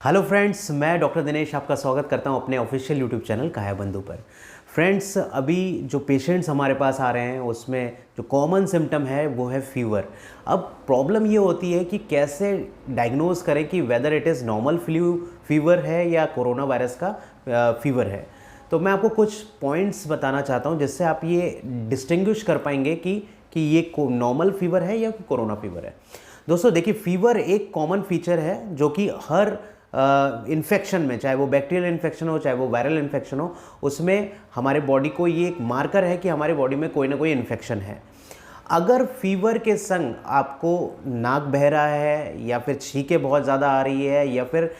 Hello friends, मैं doctor Dinesh आपका स्वागत करता हूं अपने ऑफिशियल यूट्यूब चैनल काया बंधु पर। फ्रेंड्स, अभी जो पेशेंट्स हमारे पास आ रहे हैं उसमें जो कॉमन सिम्टम है वो है फीवर। अब प्रॉब्लम ये होती है कि कैसे डायग्नोज करें कि whether it is normal flu fever है या कोरोना वायरस का फीवर है। तो मैं आपको कुछ पॉइंट्स बताना चाहता हूँ जिससे आप ये डिस्टिंग्विश कर पाएंगे कि ये नॉर्मल फीवर है या कोरोना फीवर है। दोस्तों देखिए, फीवर एक कॉमन फीचर है जो कि हर इन्फेक्शन में, चाहे वो बैक्टीरियल इन्फेक्शन हो चाहे वो वायरल इन्फेक्शन हो, उसमें हमारे बॉडी को ये एक मार्कर है कि हमारे बॉडी में कोई ना कोई इन्फेक्शन है। अगर फीवर के संग आपको नाक बह रहा है या फिर छींकें बहुत ज़्यादा आ रही है या फिर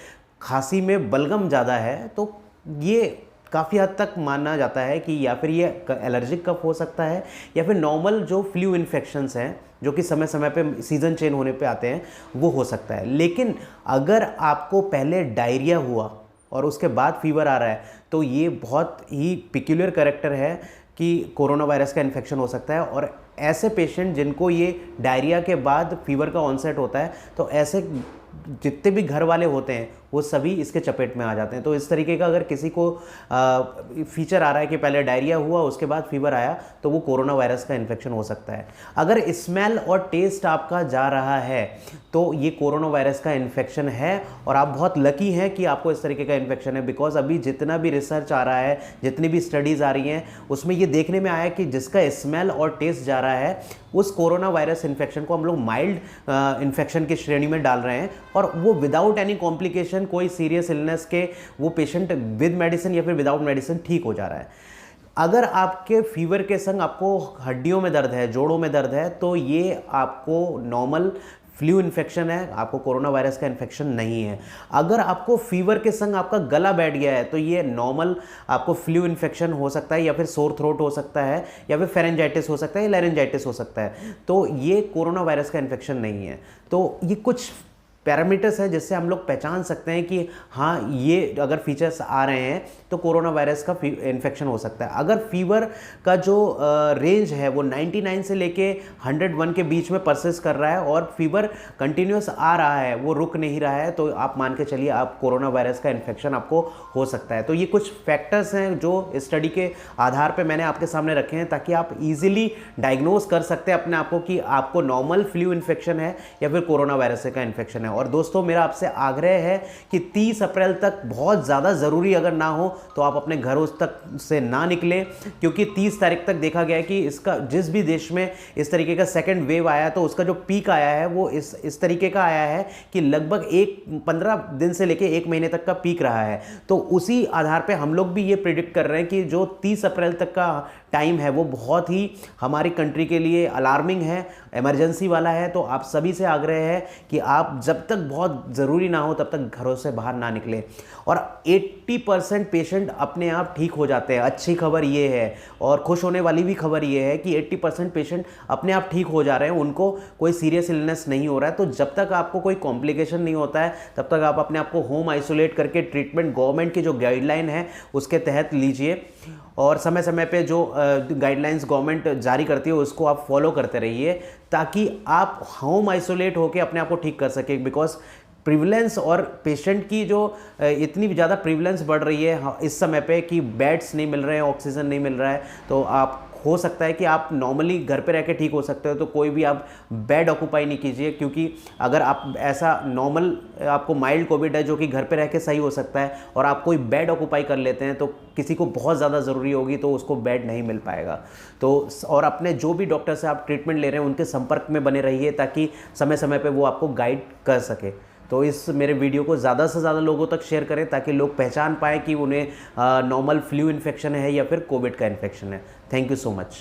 खांसी में बलगम ज़्यादा है, तो ये काफ़ी हद तक माना जाता है कि या फिर ये एलर्जिक कफ हो सकता है या फिर नॉर्मल जो फ्लू इन्फेक्शंस हैं जो कि समय समय पे सीज़न चेंज होने पे आते हैं वो हो सकता है। लेकिन अगर आपको पहले डायरिया हुआ और उसके बाद फीवर आ रहा है तो ये बहुत ही पिक्यूलियर कैरेक्टर है कि कोरोना वायरस का इन्फेक्शन हो सकता है। और ऐसे पेशेंट जिनको ये डायरिया के बाद फीवर का ऑनसेट होता है, तो ऐसे जितने भी घर वाले होते हैं वो सभी इसके चपेट में आ जाते हैं। तो इस तरीके का अगर किसी को फीचर आ रहा है कि पहले डायरिया हुआ उसके बाद फीवर आया, तो वो कोरोना वायरस का इन्फेक्शन हो सकता है। अगर स्मेल और टेस्ट आपका जा रहा है तो ये कोरोना वायरस का इन्फेक्शन है और आप बहुत लकी हैं कि आपको इस तरीके का इन्फेक्शन है। बिकॉज अभी जितना भी रिसर्च आ रहा है, जितनी भी स्टडीज़ आ रही हैं, उसमें ये देखने में आया कि जिसका स्मेल और टेस्ट जा रहा है उस कोरोना वायरस इन्फेक्शन को हम लोग माइल्ड इन्फेक्शन की श्रेणी में डाल रहे हैं और वो विदाउट एनी कॉम्प्लिकेशन, कोई सीरियस इलनेस के, वो पेशेंट विद मेडिसिन या फिर विदाउट मेडिसिन ठीक हो जा रहा है। अगर आपके फीवर के संग आपको हड्डियों में दर्द है, जोड़ों में दर्द है, तो ये आपको नॉर्मल फ्लू इन्फेक्शन है, आपको कोरोना वायरस का इन्फेक्शन नहीं है। अगर आपको फीवर के संग आपका गला बैठ गया है तो ये नॉर्मल आपको फ्लू इन्फेक्शन हो सकता है या फिर सोर थ्रोट हो सकता है या फिर फेरेंजाइटिस हो सकता है या लैरेंजाइटिस हो सकता है। तो ये कोरोना वायरस का इन्फेक्शन नहीं है। तो ये कुछ पैरामीटर्स है जिससे हम लोग पहचान सकते हैं कि हाँ, ये अगर फीचर्स आ रहे हैं तो कोरोना वायरस का इन्फेक्शन हो सकता है। अगर फीवर का जो रेंज है वो 99 से लेके 101 के बीच में परसिस्ट कर रहा है और फीवर कंटिन्यूस आ रहा है, वो रुक नहीं रहा है, तो आप मान के चलिए आप कोरोना वायरस का इन्फेक्शन आपको हो सकता है। तो ये कुछ फैक्टर्स हैं जो स्टडी के आधार पर मैंने आपके सामने रखे हैं ताकि आप ईजिली डायग्नोज कर सकते हैं अपने आप को कि आपको नॉर्मल फ्लू इन्फेक्शन है या फिर कोरोना वायरस का इन्फेक्शन है। और दोस्तों, मेरा आपसे आग्रह है कि 30 अप्रैल तक बहुत ज़्यादा ज़रूरी अगर ना हो तो आप अपने घरों तक से ना निकलें, क्योंकि 30 तारीख तक देखा गया है कि इसका जिस भी देश में इस तरीके का सेकंड वेव आया तो उसका जो पीक आया है वो इस तरीके का आया है कि लगभग 15 दिन से लेके 1 महीने तक का पीक रहा है। तो उसी आधार पर हम लोग भी ये प्रिडिक्ट कर रहे हैं कि जो 30 अप्रैल तक का टाइम है वो बहुत ही हमारी कंट्री के लिए अलार्मिंग है, इमरजेंसी वाला है। तो आप सभी से आग्रह है कि आप जब तक बहुत ज़रूरी ना हो तब तक घरों से बाहर ना निकलें। और 80% पेशेंट अपने आप ठीक हो जाते हैं। अच्छी खबर ये है और खुश होने वाली भी खबर ये है कि 80% पेशेंट अपने आप ठीक हो जा रहे हैं, उनको कोई सीरियस इलनेस नहीं हो रहा है। तो जब तक आपको कोई कॉम्प्लिकेशन नहीं होता है तब तक आप अपने आप को होम आइसोलेट करके ट्रीटमेंट गवर्नमेंट की जो गाइडलाइन है उसके तहत लीजिए और समय समय पे जो गाइडलाइंस गवर्नमेंट जारी करती है उसको आप फॉलो करते रहिए ताकि आप होम आइसोलेट होकर अपने आप को ठीक कर सकें। बिकॉज प्रिवलेंस और पेशेंट की जो इतनी ज़्यादा प्रिवलेंस बढ़ रही है इस समय पे कि बेड्स नहीं मिल रहे हैं, ऑक्सीजन नहीं मिल रहा है, तो आप हो सकता है कि आप नॉर्मली घर पे रह के ठीक हो सकते हो, तो कोई भी आप बेड ऑक्यूपाई नहीं कीजिए। क्योंकि अगर आप ऐसा नॉर्मल आपको माइल्ड कोविड है जो कि घर पे रह के सही हो सकता है और आप कोई बेड ऑक्यूपाई कर लेते हैं तो किसी को बहुत ज़्यादा ज़रूरी होगी तो उसको बेड नहीं मिल पाएगा। तो और अपने जो भी डॉक्टर से आप ट्रीटमेंट ले रहे हैं उनके संपर्क में बने रहिए ताकि समय समय पर वो आपको गाइड कर सके। तो इस मेरे वीडियो को ज़्यादा से ज़्यादा लोगों तक शेयर करें ताकि लोग पहचान पाएँ कि उन्हें नॉर्मल फ्लू इन्फेक्शन है या फिर कोविड का इन्फेक्शन है। Thank you so much.